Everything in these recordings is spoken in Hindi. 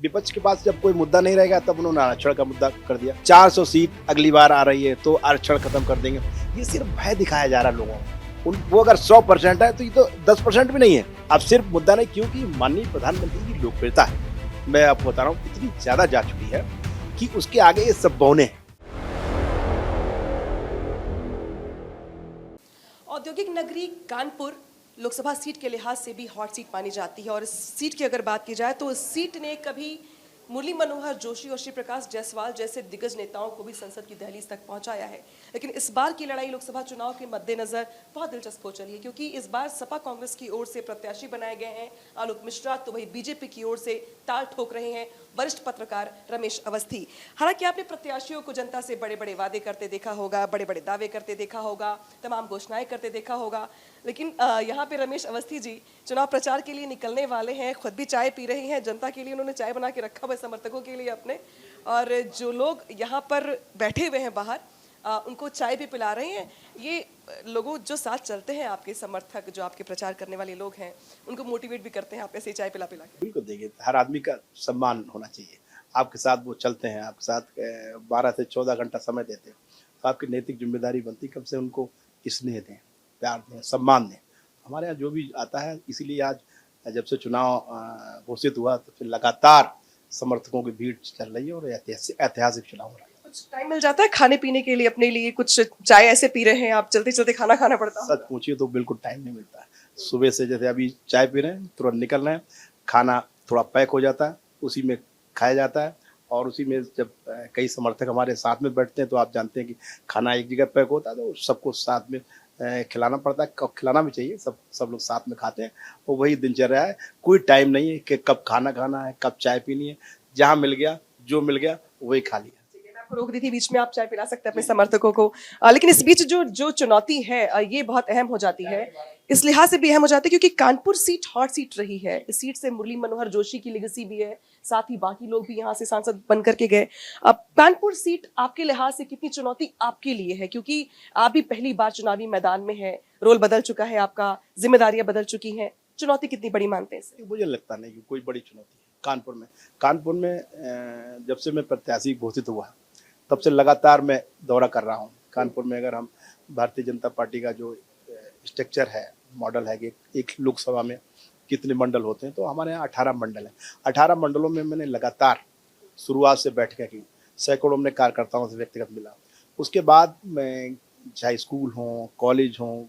विपक्ष के पास जब कोई मुद्दा नहीं रहेगा तब उन्होंने आरक्षण का मुद्दा कर दिया। 400 सीट अगली बार आ रही है तो आरक्षण खत्म कर देंगे। ये सिर्फ भय दिखाया जा रहा है लोगों को। वो अगर 100% है तो ये तो 10% भी नहीं है। अब सिर्फ मुद्दा नहीं, क्योंकि माननीय प्रधानमंत्री की लोकप्रियता है, मैं आपको बता रहा हूँ, इतनी ज्यादा जा चुकी है कि उसके आगे ये सब बौने हैं। औद्योगिक नगरी कानपुर लोकसभा सीट के लिहाज से भी हॉट सीट मानी जाती है और इस सीट की अगर बात की जाए तो इस सीट ने कभी मुरली मनोहर जोशी और श्री प्रकाश जायसवाल जैसे दिग्गज नेताओं को भी संसद की दहलीज तक पहुंचाया है। लेकिन इस बार की लड़ाई लोकसभा चुनाव के मद्देनजर बहुत दिलचस्प हो चली है, क्योंकि इस बार सपा कांग्रेस की ओर से प्रत्याशी बनाए गए हैं आलोक मिश्रा, तो वही बीजेपी की ओर से ताल ठोक रहे हैं वरिष्ठ पत्रकार रमेश अवस्थी। हालांकि आपने प्रत्याशियों को जनता से बड़े बड़े वादे करते देखा होगा, बड़े बड़े दावे करते देखा होगा, तमाम घोषणाएं करते देखा होगा, लेकिन यहाँ पे रमेश अवस्थी जी चुनाव प्रचार के लिए निकलने वाले हैं, खुद भी चाय पी रही हैं, जनता के लिए उन्होंने चाय बना के रखा हुआ है समर्थकों के लिए अपने, और जो लोग यहाँ पर बैठे हुए हैं बाहर उनको चाय भी पिला रहे हैं। ये लोगों जो साथ चलते हैं, आपके समर्थक जो आपके प्रचार करने वाले लोग हैं, उनको मोटिवेट भी करते हैं आप ऐसे ही चाय पिला पिला के। बिल्कुल, देखिए हर आदमी का सम्मान होना चाहिए। आपके साथ वो चलते हैं, आपके साथ 12 से 14 घंटा समय देते हैं, तो आपकी नैतिक जिम्मेदारी बनती है कम से उनको स्नेह दें, प्यार दें, सम्मान दें। हमारे यहाँ जो भी आता है, इसीलिए आज जब से चुनाव घोषित हुआ तो फिर लगातार समर्थकों की भीड़ चल रही है और ऐतिहासिक चुनाव हो रहा है। कुछ टाइम मिल जाता है खाने पीने के लिए, अपने लिए कुछ चाय ऐसे पी रहे हैं आप, चलते चलते खाना खाना पड़ता है? सच पूछिए तो बिल्कुल टाइम नहीं मिलता है। सुबह से जैसे अभी चाय पी रहे हैं, तुरंत निकल रहे हैं, खाना थोड़ा पैक हो जाता है, उसी में खाया जाता है, और उसी में जब कई समर्थक हमारे साथ में बैठते हैं तो आप जानते हैं कि खाना एक जगह पैक होता है तो सबको साथ में खिलाना पड़ता है। खिलाना भी चाहिए, सब लोग साथ में खाते हैं, और वही दिनचर्या है। कोई टाइम नहीं है कि कब खाना खाना है, कब चाय पीनी है, जहाँ मिल गया, जो मिल गया वही खा लिया। रोक दी थी बीच में, आप चाय पिला सकते हैं अपने समर्थकों को, लेकिन इस बीच जो चुनौती है ये बहुत अहम हो जाती है, इस लिहाज से भी अहम हो जाती है क्योंकि कानपुर सीट हॉट सीट रही है। इस सीट से मुरली मनोहर जोशी की लेगेसी भी है, साथ ही बाकी लोग भी यहाँ से सांसद बन करके गए। अब कानपुर सीट आपके लिहाज से कितनी चुनौती आपके लिए है, क्योंकि आप भी पहली बार चुनावी मैदान में है, रोल बदल चुका है आपका, जिम्मेदारियां बदल चुकी हैं, चुनौती कितनी बड़ी मानते हैं? मुझे लगता नहीं कि कोई बड़ी चुनौती है कानपुर में जब से मैं प्रत्याशी घोषित हुआ तब से लगातार मैं दौरा कर रहा हूँ कानपुर में। अगर हम भारतीय जनता पार्टी का जो स्ट्रक्चर है, मॉडल है कि एक लोकसभा में कितने मंडल होते हैं, तो हमारे यहाँ 18 मंडल हैं। 18 मंडलों में मैंने लगातार शुरुआत से बैठकें की, सैकड़ों में कार्यकर्ताओं से व्यक्तिगत मिला। उसके बाद मैं चाहे स्कूल हों, कॉलेज हों,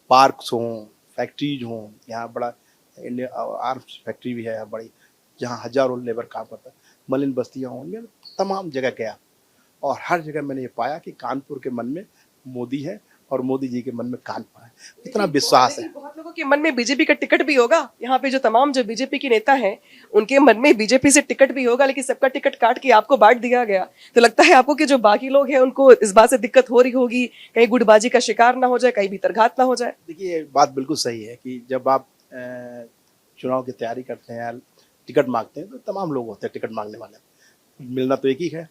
पार्क्स हों, फैक्ट्रीज हों, यहाँ बड़ा आर्म्स फैक्ट्री भी है बड़ी, जहाँ हजारों लेबर काम करता है, मलिन बस्तियाँ हों, मैं तमाम जगह गया और हर जगह मैंने ये पाया कि कानपुर के मन में मोदी है और मोदी जी के मन में कानपुर है। इतना विश्वास है। बहुत लोगों के मन में बीजेपी का टिकट भी होगा, यहाँ पे जो तमाम जो बीजेपी के नेता हैं उनके मन में बीजेपी से टिकट भी होगा, लेकिन सबका टिकट काट के आपको बांट दिया गया, तो लगता है आपको कि जो बाकी लोग हैं उनको इस बात से दिक्कत हो रही होगी, कहीं गुटबाजी का शिकार ना हो जाए, कहीं भीतरघात ना हो जाए? देखिए, बात बिल्कुल सही है कि जब आप चुनाव की तैयारी करते हैं, टिकट मांगते हैं, तो तमाम लोग होते हैं टिकट मांगने वाले, मिलना तो एक ही है।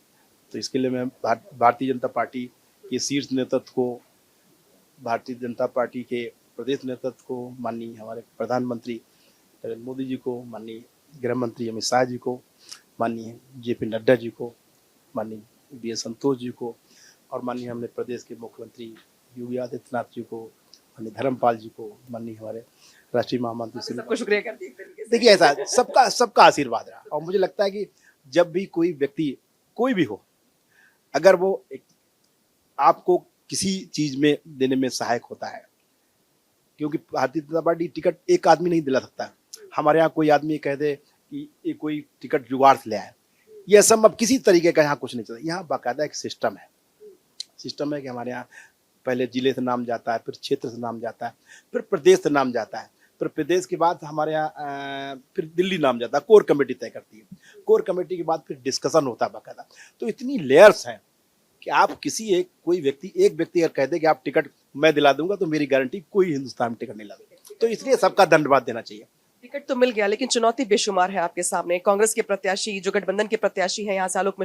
तो इसके लिए मैं भारतीय जनता पार्टी के शीर्ष नेतृत्व को, भारतीय जनता पार्टी के प्रदेश नेतृत्व को, माननीय हमारे प्रधानमंत्री नरेंद्र मोदी जी को, माननीय गृह मंत्री अमित शाह जी को, माननीय JP नड्डा जी को, माननीय BS संतोष जी को, और माननीय हमने प्रदेश के मुख्यमंत्री योगी आदित्यनाथ जी को, माननीय धर्मपाल जी को, माननीय हमारे राष्ट्रीय महामंत्री, सबको शुक्रिया कर दिए। देखिए ऐसा सबका आशीर्वाद रहा। और मुझे लगता है कि जब भी कोई व्यक्ति कोई भी हो, अगर वो आपको किसी चीज में देने में सहायक होता है, क्योंकि भारतीय जनता पार्टी टिकट एक आदमी नहीं दिला सकता। हमारे यहाँ कोई आदमी कह दे कि ये कोई टिकट जुगाड़ से ले आए, ये असंभव, किसी तरीके का यहाँ कुछ नहीं चलता। यहाँ बाकायदा एक सिस्टम है कि हमारे यहाँ पहले जिले से नाम जाता है, फिर क्षेत्र से नाम जाता है, फिर प्रदेश से नाम जाता है, फिर प्रदेश के बाद हमारे यहाँ फिर दिल्ली नाम जाता है, कोर कमेटी तय करती है, कोर कमेटी के बाद फिर डिस्कशन होता है बाकायदा। तो इतनी लेयर्स हैं कि आप कोई व्यक्ति अगर कह दे कि आप टिकट मैं दिला दूंगा, तो मेरी गारंटी कोई हिंदुस्तान में टिकट नहीं ला देगा। तो इसलिए सबका धन्यवाद देना चाहिए। टिकट तो मिल गया, लेकिन चुनौती बेशुमार है आपके सामने। कांग्रेस के प्रत्याशी जो गठबंधन के प्रत्याशी हैं, यहाँ से आलोक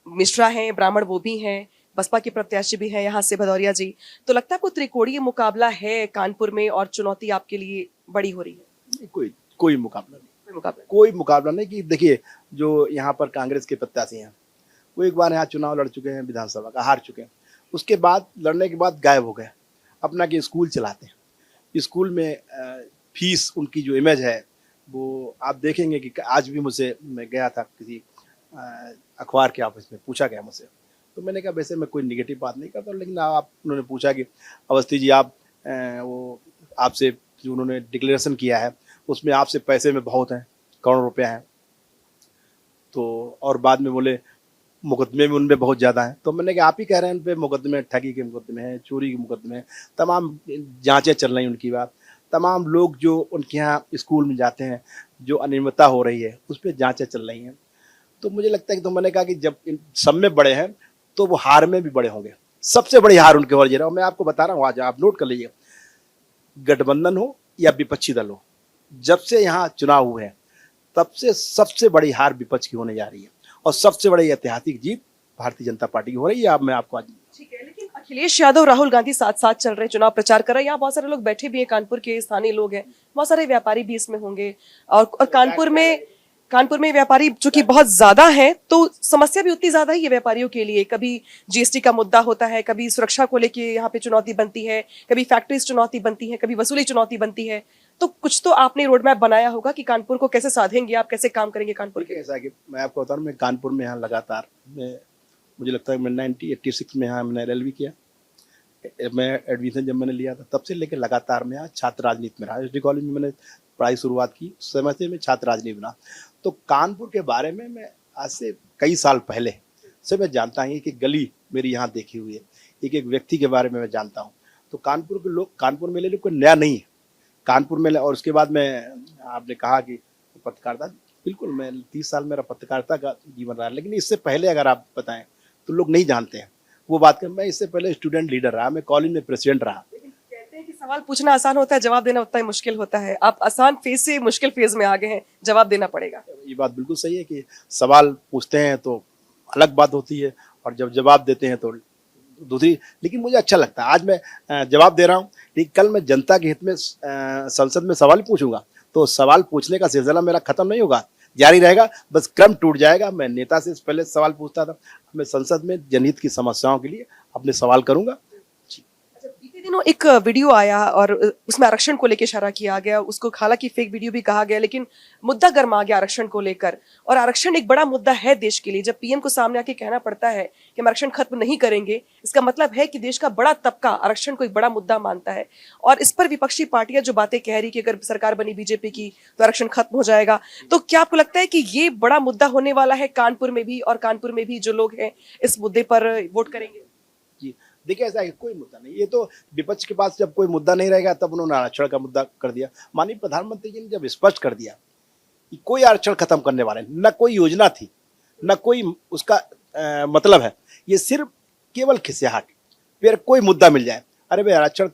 मिश्रा हैं, ब्राह्मण वो भी हैं, बसपा के प्रत्याशी भी हैं यहाँ से भदौरिया जी, तो लगता है आपको त्रिकोणीय मुकाबला है कानपुर में और चुनौती आपके लिए बड़ी हो रही है? कोई मुकाबला नहीं। मुकाबला? कोई मुकाबला नहीं। कि देखिए, जो यहाँ पर कांग्रेस के प्रत्याशी हैं, वो एक बार यहाँ चुनाव लड़ चुके हैं, विधानसभा का हार चुके हैं, उसके बाद लड़ने के बाद गायब हो गए। अपना कि स्कूल चलाते हैं, स्कूल में फीस, उनकी जो इमेज है वो आप देखेंगे कि आज भी मुझसे, मैं गया था किसी अखबार के ऑफिस में, पूछा गया मुझसे, तो मैंने कहा वैसे मैं कोई निगेटिव बात नहीं करता, लेकिन आप, उन्होंने पूछा कि अवस्थी जी आप वो आपसे जो उन्होंने डिक्लेरेशन किया है उसमें आपसे पैसे में बहुत हैं, करोड़ रुपया हैं, तो और बाद में बोले मुकदमे भी उनमें बहुत ज़्यादा हैं। तो मैंने कहा आप ही कह रहे हैं उन पे मुकदमे, ठगी के मुकदमे हैं, चोरी के मुकदमे हैं, तमाम जांचें चल रही हैं उनकी बात, तमाम लोग जो उनके यहाँ स्कूल में जाते हैं जो अनियमितता हो रही है उस पर जांचें चल रही हैं। तो मुझे लगता है कि, तो मैंने कहा कि जब इन सब में बड़े हैं तो वो हार में भी बड़े होंगे। सबसे बड़ी हार उनके और ये रहा, मैं आपको बता रहा हूँ, आज आप नोट कर लीजिए, गठबंधन हो या विपक्षी दल हो, जब से यहाँ चुनाव हुए हैं तब से सबसे बड़ी हार विपक्ष की होने जा रही है और सबसे बड़ी ऐतिहासिक जीत भारतीय जनता पार्टी की हो रही है। अब मैं आपको आज, ठीक है, लेकिन अखिलेश यादव, राहुल गांधी साथ साथ चल रहे, चुनाव प्रचार कर रहे हैं, यहाँ बहुत सारे लोग बैठे भी हैं, कानपुर के स्थानीय लोग हैं, बहुत सारे व्यापारी भी इसमें होंगे, और कानपुर में व्यापारी जो कि बहुत ज्यादा हैं, तो समस्या भी उतनी ज्यादा ही है व्यापारियों के लिए। कभी जीएसटी का मुद्दा होता है, कभी सुरक्षा को लेके यहाँ पे चुनौती बनती है, कभी फैक्ट्रीज चुनौती बनती है, कभी वसूली चुनौती बनती है। तो कुछ तो आपने रोड मैप बनाया होगा कि कानपुर को कैसे साधेंगे आप, कैसे काम करेंगे कानपुर के? ऐसा कि मैं आपको बता रहा हूँ, मैं कानपुर में यहाँ लगातार, मुझे लगता है मैं 1986 में यहाँ मैंने LLB किया, मैं एडमिशन जब मैंने लिया था तब से लेकर लगातार मैं यहाँ छात्र राजनीति में रहा। SD कॉलेज में मैंने पढ़ाई शुरुआत की, उस समय से मैं छात्र राजनीति में रहा। तो कानपुर के बारे में मैं आज से कई साल पहले से मैं जानता हूँ, कि गली मेरी यहाँ देखी हुई है, एक एक व्यक्ति के बारे में मैं जानता हूँ। तो कानपुर के लोग, कानपुर मेले लोग कोई नया नहीं है, कानपुर मेले। और उसके बाद मैं, आपने कहा कि पत्रकारिता, बिल्कुल मैं 30 साल मेरा पत्रकारिता का जीवन रहा, लेकिन इससे पहले अगर आप बताएं तो लोग नहीं जानते हैं वो बात कर। मैं इससे पहले स्टूडेंट लीडर रहा, मैं कॉलेज में प्रेसिडेंट रहा। कहते हैं कि सवाल पूछना आसान होता है, जवाब देना उतना ही मुश्किल होता है। आप आसान फेज से मुश्किल फेज में आ गए हैं, जवाब देना पड़ेगा। ये बात बिल्कुल सही है कि सवाल पूछते हैं तो अलग बात होती है और जब जवाब देते हैं तो दूसरी। लेकिन मुझे अच्छा लगता है, आज मैं जवाब दे रहा हूँ, लेकिन कल मैं जनता के हित में संसद में सवाल पूछूंगा, तो सवाल पूछने का सिलसिला मेरा खत्म नहीं होगा, जारी रहेगा, बस क्रम टूट जाएगा। मैं नेता से पहले सवाल पूछता था, मैं संसद में जनहित की समस्याओं के लिए अपने सवाल करूंगा। बीते दिनों एक वीडियो आया और उसमें आरक्षण को लेकर इशारा किया गया, उसको हालांकि फेक वीडियो भी कहा गया, लेकिन मुद्दा गर्मा गया आरक्षण को लेकर। और आरक्षण एक बड़ा मुद्दा है देश के लिए। जब पीएम को सामने आके कहना पड़ता है कि हम आरक्षण खत्म नहीं करेंगे, इसका मतलब है कि देश का बड़ा तबका आरक्षण को एक बड़ा मुद्दा मानता है। और इस पर विपक्षी पार्टियां जो बातें कह रही कि अगर सरकार बनी बीजेपी की तो आरक्षण खत्म हो जाएगा, तो क्या आपको लगता है कि ये बड़ा मुद्दा होने वाला है कानपुर में भी, और कानपुर में भी जो लोग हैं इस मुद्दे पर वोट करेंगे? जी देखिए, ऐसा है, कोई मुद्दा नहीं, ये तो विपक्ष के पास जब कोई मुद्दा नहीं रहेगा तब उन्होंने आरक्षण का मुद्दा कर दिया। माननीय प्रधानमंत्री जी ने जब स्पष्ट कर दिया कि कोई आरक्षण खत्म करने वाले, न कोई योजना थी, न कोई उसका मतलब है, ये सिर्फ केवल खिसियाहट, फिर कोई मुद्दा मिल जाए, अरे भाई आरक्षण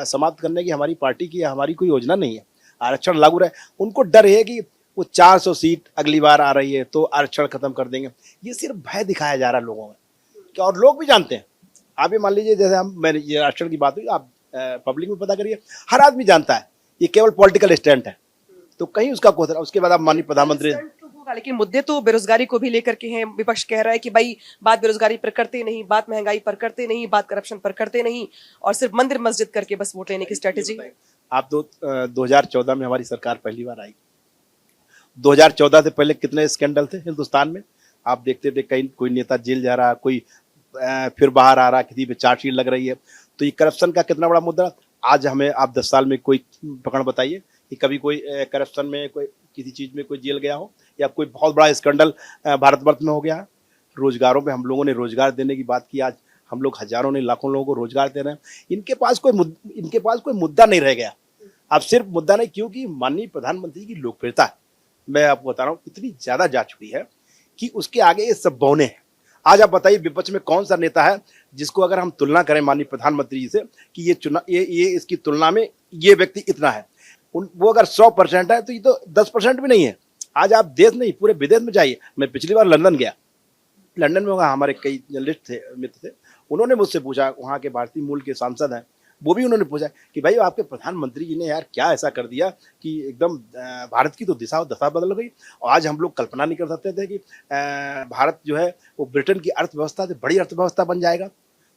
समाप्त करने की हमारी पार्टी की, हमारी कोई योजना नहीं है, आरक्षण लागू रहे। उनको डर है कि वो 400 सीट अगली बार आ रही है तो आरक्षण खत्म कर देंगे। ये सिर्फ भय दिखाया जा रहा है लोगों में, और लोग भी जानते हैं। आप ये मान लीजिए, जैसे मैंने ये आरक्षण की बात हुई, आप पब्लिक में पता करिए, हर आदमी जानता है ये केवल पॉलिटिकल स्टंट है, तो कहीं उसका कोई। उसके बाद आप माननीय प्रधानमंत्री, लेकिन मुद्दे तो बेरोजगारी को भी लेकर के हैं। विपक्ष कह रहा है कि भाई बात बेरोजगारी पर करते नहीं, बात महंगाई पर करते नहीं, बात करप्शन पर करते नहीं, और सिर्फ मंदिर मस्जिद करके बस वोट लेने की स्ट्रेटेजी। आप 2014 में हमारी सरकार पहली बार आई, 2014 से पहले कितने स्कैंडल थे हिंदुस्तान में, आप देखते थे, कहीं कोई नेता जेल जा रहा, कोई फिर बाहर आ रहा, किसी पे चार्जशीट लग रही है। तो ये करप्शन का कितना बड़ा मुद्दा। आज हमें आप 10 साल में कोई पकड़ बताइए कि कभी कोई करप्शन में, कोई किसी चीज में कोई जेल गया हो, या कोई बहुत बड़ा स्कैंडल भारतवर्ष में हो गया है। रोजगारों पे हम लोगों ने रोजगार देने की बात की, आज हम लोग हजारों ने लाखों लोगों को रोजगार दे रहे हैं। इनके पास कोई मुद्दा नहीं रह गया। अब सिर्फ मुद्दा नहीं, क्योंकि माननीय प्रधानमंत्री की लोकप्रियता, मैं आपको बता रहा हूँ, इतनी ज्यादा जा चुकी है कि उसके आगे ये सब बौने हैं। आज आप बताइए, विपक्ष में कौन सा नेता है जिसको अगर हम तुलना करें माननीय प्रधानमंत्री जी से कि ये इसकी तुलना में ये व्यक्ति इतना है, वो अगर 100% है तो ये तो 10% भी नहीं है। आज आप देश नहीं, पूरे विदेश में जाइए। मैं पिछली बार लंदन गया, लंदन में हमारे कई जर्नलिस्ट थे, मित्र थे, उन्होंने मुझसे पूछा, वहाँ के भारतीय मूल के सांसद हैं, वो भी उन्होंने पूछा कि भाई आपके प्रधानमंत्री जी ने यार क्या ऐसा कर दिया कि एकदम भारत की तो दिशा और दशा बदल गई। और आज हम लोग कल्पना नहीं कर सकते थे कि भारत जो है वो ब्रिटेन की अर्थव्यवस्था से बड़ी अर्थव्यवस्था बन जाएगा।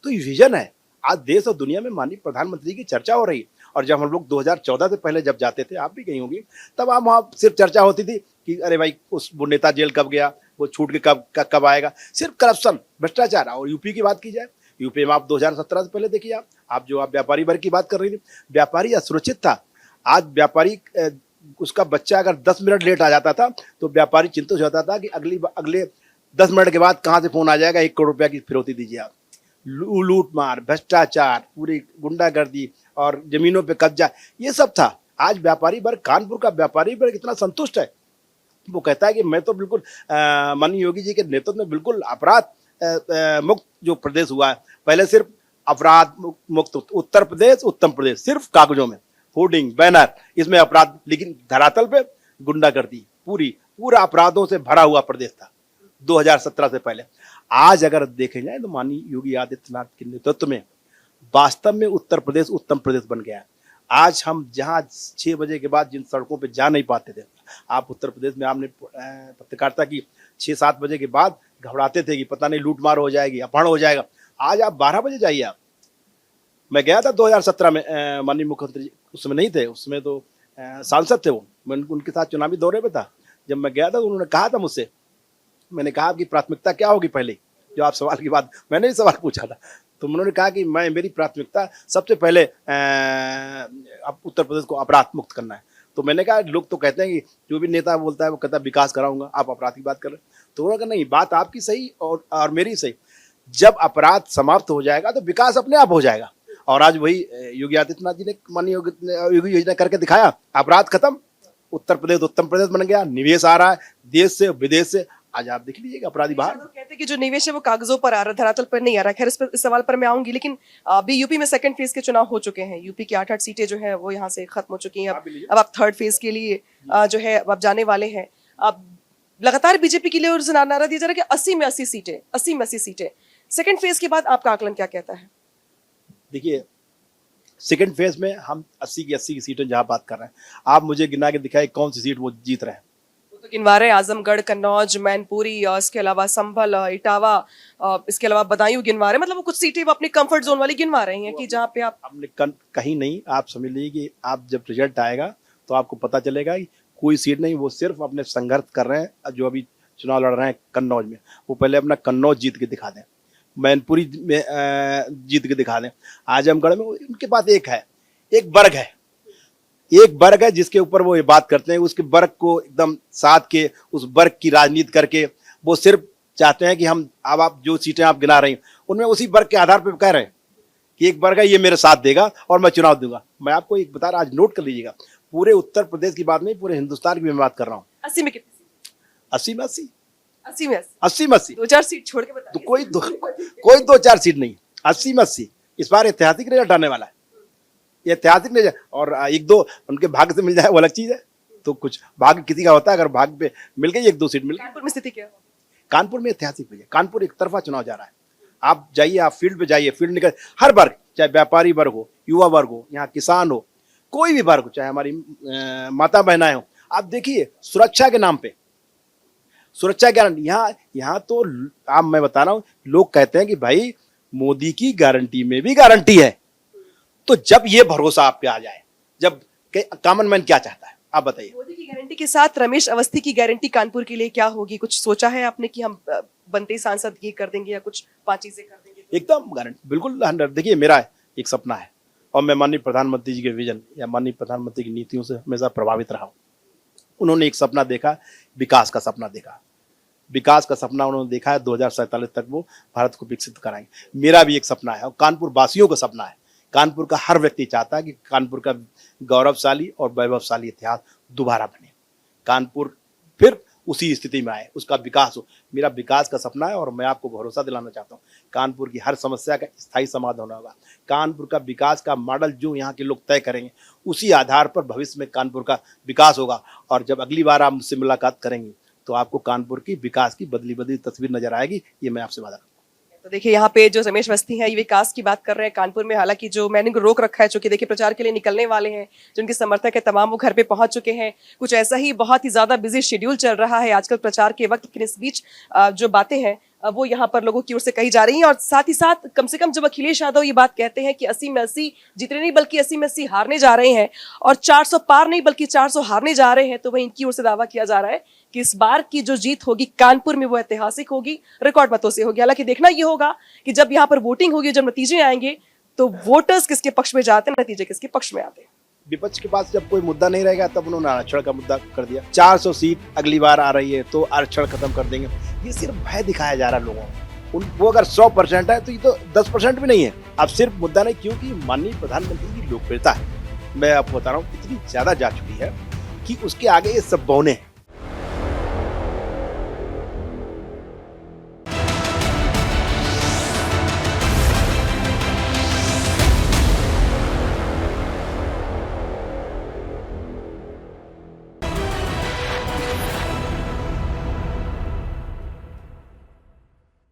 तो ये विजन है। आज देश और दुनिया में माननीय प्रधानमंत्री की चर्चा हो रही है। और जब हम लोग 2014 से पहले जब जाते थे, आप भी गई होंगी, तब आप वहाँ सिर्फ चर्चा होती थी कि अरे भाई वो नेता जेल कब गया, वो छूट के कब आएगा, सिर्फ करप्शन, भ्रष्टाचार। और यूपी की बात की जाए, यूपी में आप 2017 से पहले देखिए, आप व्यापारी वर्ग की बात कर रही थी, व्यापारी असुरक्षित था। आज व्यापारी उसका बच्चा अगर 10 मिनट लेट आ जाता था तो व्यापारी चिंतित हो जाता था कि अगले 10 मिनट के बाद कहाँ से फोन आ जाएगा, 1 करोड़ रुपया की फिरौती दीजिए आप। लूट मार, भ्रष्टाचार, पूरी गुंडागर्दी और जमीनों पे कब्जा, ये सब था। आज व्यापारी वर्ग, कानपुर का व्यापारी वर्ग इतना संतुष्ट है, वो कहता है कि मैं तो बिल्कुल माननीय योगी जी के नेतृत्व में बिल्कुल अपराध मुक्त जो प्रदेश हुआ है। पहले सिर्फ अपराध मुक्त उत्तर प्रदेश, उत्तम प्रदेश, सिर्फ कागजों में होर्डिंग, बैनर, इसमें अपराध, लेकिन धरातल पे गुंडागर्दी, पूरा अपराधों से भरा हुआ प्रदेश था 2017 से पहले। आज अगर देखे जाए तो माननीय योगी आदित्यनाथ के नेतृत्व में वास्तव में उत्तर प्रदेश उत्तम प्रदेश बन गया है। आज हम जहां 6 बजे के बाद जिन सड़कों पे जा नहीं पाते थे, आप उत्तर प्रदेश में आपने पत्रकारिता की 6-7 बजे के बाद घबराते थे कि पता नहीं लूटमार हो जाएगी, अपहरण हो जाएगा। आज आप 12 बजे जाइए। आप, मैं गया था 2017 में, माननीय मुख्यमंत्री उसमें नहीं थे, उसमें तो सांसद थे वो, मैं उनके साथ चुनावी दौरे पे था। जब मैं गया था तो उन्होंने कहा था मुझसे, मैंने कहा आपकी प्राथमिकता क्या होगी, पहले जो आप सवाल की बात, मैंने भी सवाल पूछा था, तो उन्होंने कहा कि मेरी प्राथमिकता सबसे पहले अब उत्तर प्रदेश को अपराध मुक्त करना है। तो मैंने कहा लोग तो कहते हैं कि जो भी नेता बोलता है वो कहता है विकास कराऊंगा, आप अपराध की बात कर रहे हैं। तो उन्होंने कहा नहीं, बात आपकी सही और मेरी सही। जब अपराध समाप्त हो जाएगा तो विकास अपने आप हो जाएगा। और आज वही योगी आदित्यनाथ जी ने, माननीय योगी योजना करके दिखाया, अपराध खत्म, उत्तर प्रदेश उत्तम प्रदेश बन गया, निवेश आ रहा है देश से विदेश से। आज आप देख लीजिएगा अपराधी बाहर। कहते हैं कि जो निवेश है वो कागजों पर आ रहा है, धरातल पर नहीं आ रहा। खैर इस सवाल पर मैं आऊंगी, लेकिन अभी यूपी में सेकंड फेज के चुनाव हो चुके हैं। यूपी की 8 सीटें जो है वो यहाँ से खत्म हो चुकी हैं। अब आप थर्ड फेज के लिए जो है अब जाने वाले हैं। अब लगातार बीजेपी के लिए और नारा दिया जा रहा है कि 80 में 80 सीटें, 80 में 80 सीटें। सेकंड फेज के बाद आपका आकलन क्या कहता है? देखिए, सेकंड फेज में हम 80 की सीटें जहां बात कर रहे हैं, आप मुझे गिना के दिखाए कौन सी सीट वो जीत रहे हैं। तो गिनवा रहे हैं आजमगढ़, कन्नौज, मैनपुरी, इसके अलावा संभल, इटावा, इसके अलावा बदायूं गिनवा रहे हैं। मतलब वो कुछ सीटें वो अपनी कंफर्ट जोन वाली गिनवा रहे हैं कि जहां पे आप हमने कहीं नहीं, आप समझ लीजिए कि आप जब रिजल्ट आएगा तो आपको पता चलेगा कि कोई सीट नहीं, वो सिर्फ अपने संघर्ष कर रहे हैं। जो अभी चुनाव लड़ रहे हैं कन्नौज में, वो पहले अपना कन्नौज जीत के दिखा दें, मैनपुरी में जीत के दिखा दें, आजमगढ़ में उनके पास एक वर्ग है जिसके ऊपर वो ये बात करते हैं। उसके वर्ग को एकदम साथ के, उस वर्ग की राजनीति करके वो सिर्फ चाहते हैं कि हम अब आप जो सीटें आप गिना रही हैं उनमें उसी वर्ग के आधार पर कह रहे हैं कि एक वर्ग है ये मेरे साथ देगा और मैं चुनाव दूंगा। मैं आपको एक बता रहा, आज नोट कर लीजिएगा, पूरे उत्तर प्रदेश की बात नहीं, पूरे हिंदुस्तान की मैं बात कर रहा हूँ। 80 में कितनी? 80 में 80, 80 में 80 में 80, 2-4 सीट छोड़ के बताइए। तो कोई 2-4 सीट नहीं, 80 में 80। इस बार ऐतिहासिक रिजल्ट आने वाला है, ये ऐतिहासिक नहीं। और 1-2 उनके भाग्य से मिल जाए वो अलग चीज है। तो कुछ भाग्य किसी का होता है, अगर भाग्य पे मिल गई 1-2 सीट मिल गई। कानपुर में स्थिति क्या है? कानपुर में ऐतिहासिक हुई है। कानपुर एक तरफा चुनाव जा रहा है। आप जाइए, आप फील्ड पे जाइए, फील्ड निकल, हर वर्ग, चाहे व्यापारी वर्ग हो, युवा वर्ग हो, यहाँ किसान हो, कोई भी वर्ग हो, चाहे हमारी माता बहनाएं हो, आप देखिए सुरक्षा के नाम पे, सुरक्षा गारंटी यहाँ तो आप, मैं बता रहा हूँ, लोग कहते हैं कि भाई मोदी की गारंटी में भी गारंटी है। तो जब ये भरोसा आप पे आ जाए, जब कॉमन मैन क्या चाहता है, आप बताइए। मोदी की गारंटी के साथ रमेश अवस्थी की गारंटी कानपुर के लिए क्या होगी? कुछ सोचा है आपने कि हम बनते सांसद ये कर देंगे या कुछ 5 चीजें कर देंगे? एकदम गारंटी, बिल्कुल 100। देखिए, मेरा एक सपना है और मैं माननीय प्रधानमंत्री जी के विजन या माननीय प्रधानमंत्री की नीतियों से हमेशा प्रभावित रहा हूँ। उन्होंने एक सपना देखा, विकास का सपना देखा। विकास का सपना उन्होंने देखा है, 2047 तक वो भारत को विकसित कराएंगे। मेरा भी एक सपना है और कानपुर वासियों का सपना है। कानपुर का हर व्यक्ति चाहता है कि कानपुर का गौरवशाली और वैभवशाली इतिहास दोबारा बने, कानपुर फिर उसी स्थिति में आए, उसका विकास हो। मेरा विकास का सपना है और मैं आपको भरोसा दिलाना चाहता हूँ, कानपुर की हर समस्या का स्थायी समाधान होगा। कानपुर का विकास का मॉडल जो यहाँ के लोग तय करेंगे, उसी आधार पर भविष्य में कानपुर का विकास होगा। और जब अगली बार आप मुझसे मुलाकात करेंगे तो आपको कानपुर की विकास की बदली बदली तस्वीर नजर आएगी, ये मैं आपसे वादा करता हूँ। तो देखिए यहाँ पे जो रमेश अवस्थी हैं ये विकास की बात कर रहे हैं कानपुर में, हालांकि जो मैंने इनको रोक रखा है चूंकि देखिए प्रचार के लिए निकलने वाले हैं, जिनके समर्थक है तमाम वो घर पे पहुंच चुके हैं। कुछ ऐसा ही बहुत ही ज्यादा बिजी शेड्यूल चल रहा है आजकल प्रचार के वक्त, लेकिन इस बीच जो बातें हैं वो यहाँ पर लोगों की ओर से कही जा रही हैं। और साथ ही साथ कम से कम जब अखिलेश यादव ये बात कहते हैं कि 80 में 80 जीतने नहीं बल्कि 80 में 80 हारने जा रहे हैं और 400 पार नहीं बल्कि 400 हारने जा रहे हैं, तो वही इनकी ओर से दावा किया जा रहा है कि इस बार की जो जीत होगी कानपुर में वो ऐतिहासिक होगी, रिकॉर्ड मतों से होगी। हालांकि देखना यह होगा कि जब यहाँ पर वोटिंग होगी, जब नतीजे आएंगे तो वोटर्स किसके पक्ष में जाते हैं, नतीजे किसके पक्ष में आते हैं। विपक्ष के पास जब कोई मुद्दा नहीं रहेगा तब उन्होंने आरक्षण का मुद्दा कर दिया। 400 सीट अगली बार आ रही है तो आरक्षण खत्म कर देंगे, ये सिर्फ भय दिखाया जा रहा है लोगों को। वो अगर 100% है तो ये तो 10% भी नहीं है। अब सिर्फ मुद्दा नहीं, क्योंकि माननीय प्रधानमंत्री की लोकप्रियता है, मैं आपको बता रहा हूँ, इतनी ज्यादा जा चुकी है कि उसके आगे ये सब बौने हैं।